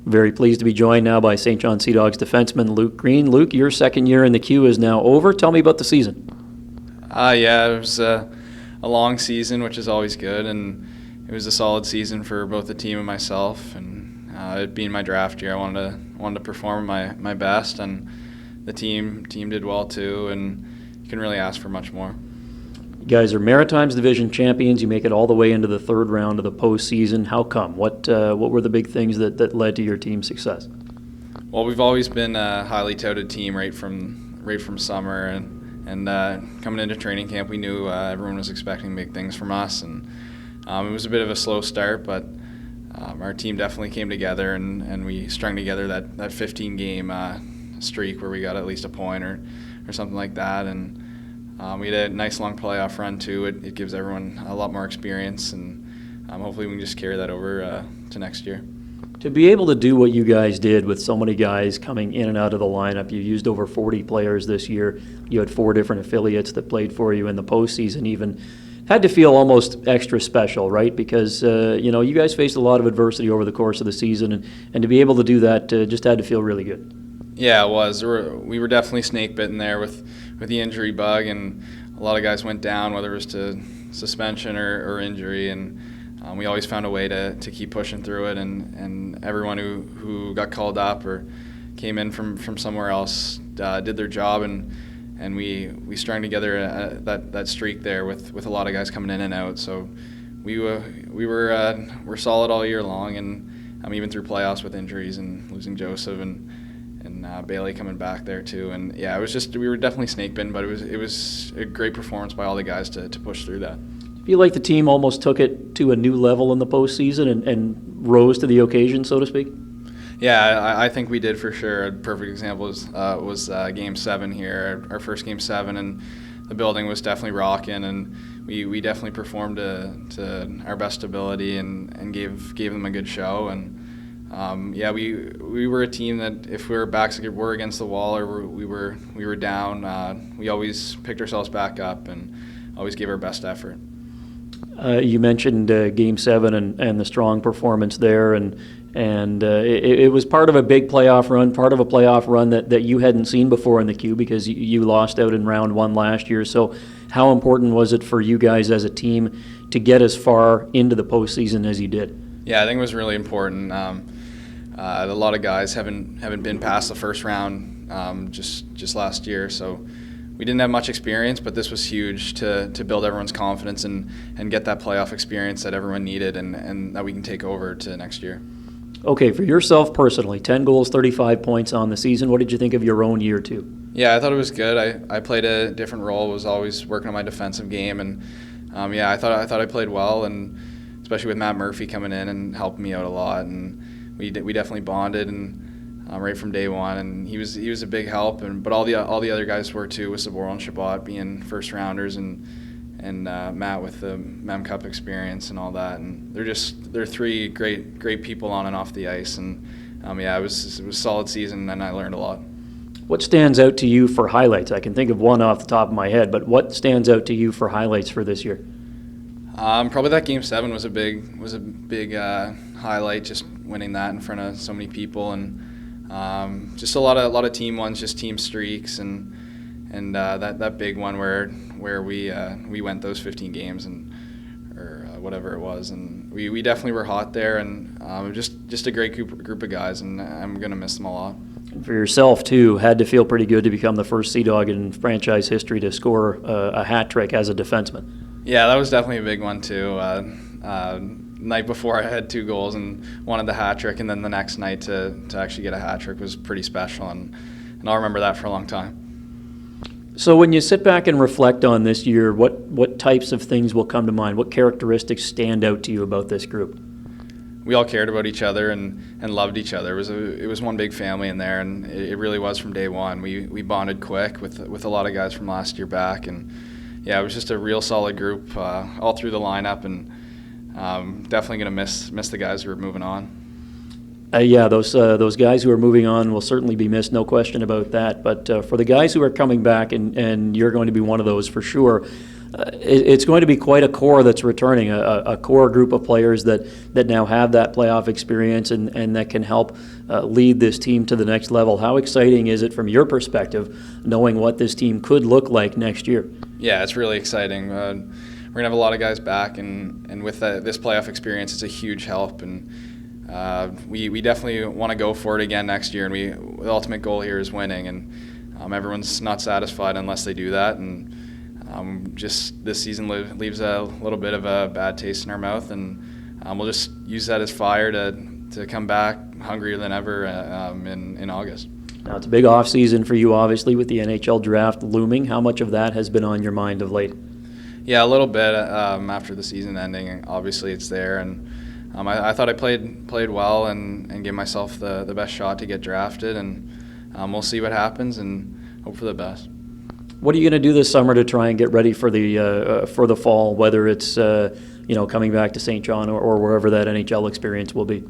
Very pleased to be joined now by St. John Sea Dogs defenseman Luke Green. Luke, your second year in the queue is now over. Tell me about the season. Yeah, it was a long season, which is always good, and it was a solid season for both the team and myself. And it being my draft year, I wanted to perform my best, and the team did well too, and you couldn't really ask for much more. You guys are Maritimes Division champions. You make it all the way into the third round of the postseason. How come? What were the big things that led to your team's success? Well, we've always been a highly touted team right from summer, and coming into training camp, we knew everyone was expecting big things from us, and it was a bit of a slow start, but our team definitely came together, and we strung together that 15-game streak where we got at least a point or something like that, and we had a nice long playoff run too. It gives everyone a lot more experience, and hopefully we can just carry that over to next year. To be able to do what you guys did with so many guys coming in and out of the lineup, you used over 40 players this year. You had 4 different affiliates that played for you in the postseason even. Had to feel almost extra special, right? Because, you guys faced a lot of adversity over the course of the season, and to be able to do that just had to feel really good. Yeah, it was. We were definitely snake bitten there with the injury bug, and a lot of guys went down, whether it was to suspension or injury, and we always found a way to keep pushing through it, and everyone who got called up or came in from somewhere else did their job, and we strung together that streak there with a lot of guys coming in and out. So we're solid all year long, and even through playoffs with injuries and losing Joseph and Bailey coming back there too. And yeah, we were definitely snake bitten, but it was a great performance by all the guys to push through that. I feel like the team almost took it to a new level in the postseason and rose to the occasion, so to speak. Yeah, I think we did for sure. A perfect example was Game 7 here, our first Game 7, and the building was definitely rocking, and we definitely performed to our best ability and gave them a good show. And we were a team that if we were against the wall or we were down, we always picked ourselves back up and always gave our best effort. You mentioned Game 7 and the strong performance there, and it was part of a big playoff run, that you hadn't seen before in the queue because you lost out in round 1 last year. So how important was it for you guys as a team to get as far into the postseason as you did? Yeah, I think it was really important. A lot of guys haven't been past the first round just last year, so we didn't have much experience, but this was huge to build everyone's confidence and get that playoff experience that everyone needed and that we can take over to next year. Okay, for yourself personally, 10 goals, 35 points on the season. What did you think of your own year 2? Yeah, I thought it was good. I played a different role, was always working on my defensive game, and I thought I played well, and especially with Matt Murphy coming in and helping me out a lot, and we definitely bonded and right from day one, and he was a big help, but all the other guys were too, with Saboro and Shabbat being first rounders, and Matt with the Mem Cup experience and all that, and they're 3 great people on and off the ice, and it was a solid season, and I learned a lot. What stands out to you for highlights? I can think of one off the top of my head, but what stands out to you for highlights for this year? Probably that Game 7 was a big highlight, just winning that in front of so many people, and just a lot of team ones, just team streaks, and that big one where we went those 15 games or whatever it was, and we definitely were hot there, and just a great group of guys, and I'm gonna miss them a lot. And for yourself too, had to feel pretty good to become the first Sea Dog in franchise history to score a hat trick as a defenseman. Yeah, that was definitely a big one too. Night before, I had 2 goals and wanted the hat trick, and then the next night to actually get a hat trick was pretty special, and I'll remember that for a long time. So when you sit back and reflect on this year, what types of things will come to mind? What characteristics stand out to you about this group? We all cared about each other and loved each other. It was one big family in there, and it really was from day one. We bonded quick with a lot of guys from last year back, and yeah, it was just a real solid group all through the lineup, and definitely going to miss the guys who are moving on. Those guys who are moving on will certainly be missed, no question about that. But for the guys who are coming back, and you're going to be one of those for sure, it's going to be quite a core that's returning, a core group of players that now have that playoff experience and that can help lead this team to the next level. How exciting is it from your perspective, knowing what this team could look like next year? Yeah, it's really exciting. We're going to have a lot of guys back, and with this playoff experience, it's a huge help. And we definitely want to go for it again next year. And the ultimate goal here is winning, and everyone's not satisfied unless they do that. And just this season leaves a little bit of a bad taste in our mouth, and we'll just use that as fire to come back hungrier than ever in August. Now, it's a big off season for you, obviously, with the NHL Draft looming. How much of that has been on your mind of late? Yeah, a little bit after the season ending. Obviously, it's there, and I thought I played well and gave myself the best shot to get drafted, and we'll see what happens and hope for the best. What are you going to do this summer to try and get ready for the fall, whether it's coming back to St. John or wherever that NHL experience will be?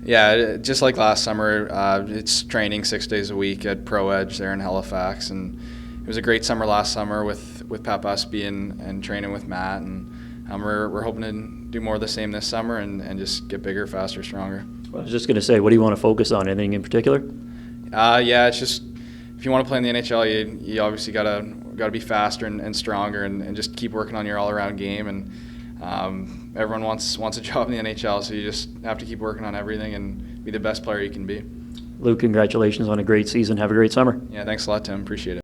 Yeah, just like last summer, it's training 6 days a week at Pro Edge there in Halifax, and it was a great summer last summer with Pat Busby and training with Matt, and we're hoping to do more of the same this summer and just get bigger, faster, stronger. I was just going to say, what do you want to focus on? Anything in particular? Yeah, it's just if you want to play in the NHL, you obviously gotta be faster and stronger and just keep working on your all-around game. And everyone wants a job in the NHL, so you just have to keep working on everything and be the best player you can be. Luke, congratulations on a great season. Have a great summer. Yeah, thanks a lot, Tim. Appreciate it.